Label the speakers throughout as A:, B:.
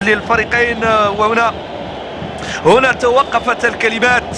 A: للفريقين. وهنا توقفت الكلمات،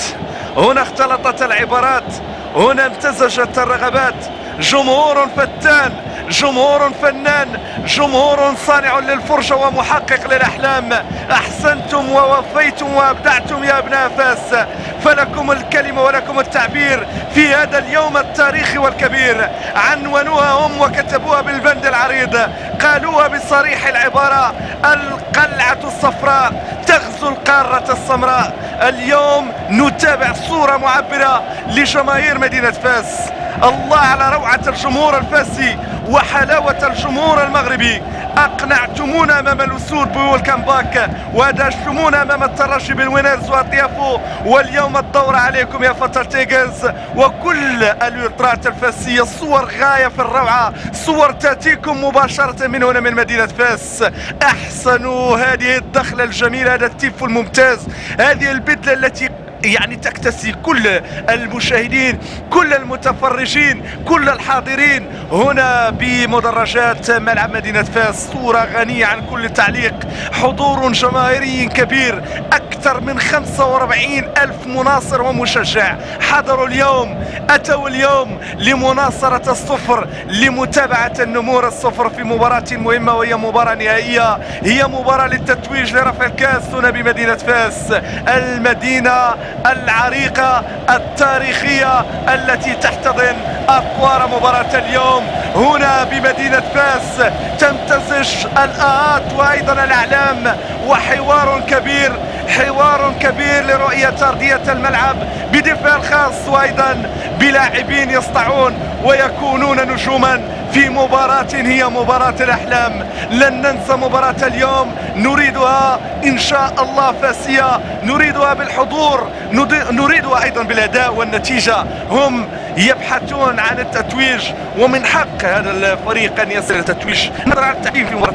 A: هنا اختلطت العبارات، هنا امتزجت الرغبات. جمهور فتان، جمهور فنان، جمهور صانع للفرجة ومحقق للأحلام. أحسنتم ووفيتم وأبدعتم يا أبناء فاس، فلكم الكلمة ولكم التعبير في هذا اليوم التاريخي والكبير. عنونوها هم وكتبوها بالبند العريض، قالوها بصريح العبارة: القلعة الصفراء تغزو القارة السمراء. اليوم نتابع صورة معبرة لجماهير مدينة فاس. الله على روعة الجمهور الفاسي وحلاوة الجمهور المغربي. أقنعتمونا أمام الأسود بويلكم باك، ودهشتمونا أمام الترجي بالوينرز وأطيافو، واليوم الدور عليكم يا فتى تيغرز وكل اليوترات الفاسية. صور غاية في الروعة، صور تأتيكم مباشرة من هنا من مدينة فاس. أحسنوا هذه الدخلة الجميلة، هذا التيفو الممتاز، هذه البدلة التي يعني تكتسي كل المشاهدين، كل المتفرجين، كل الحاضرين هنا بمدرجات ملعب مدينة فاس. صورة غنية عن كل تعليق، حضور جماهيري كبير، أكثر من 45 ألف مناصر ومشجع حضروا اليوم، أتوا اليوم لمناصرة الصفر، لمتابعة النمور الصفر في مباراة مهمة، وهي مباراة نهائية، هي مباراة للتتويج لرفع الكاس هنا بمدينة فاس، المدينة العريقة التاريخية التي تحتضن أطوار مباراة اليوم هنا بمدينة فاس. تمتزج الآهات وأيضا الأعلام، وحوار كبير، حوار كبير لرؤية أرضية الملعب بدفاع خاص، وأيضا بلاعبين يسطعون ويكونون نجوما في مباراة هي مباراة الأحلام. لن ننسى مباراة اليوم، نريدها إن شاء الله فاسية، نريدها بالحضور، نريدها أيضا بالأداء والنتيجة. هم يبحثون عن التتويج، ومن حق هذا الفريق أن يصل إلى التتويج. نظرا على التعليم في مباراة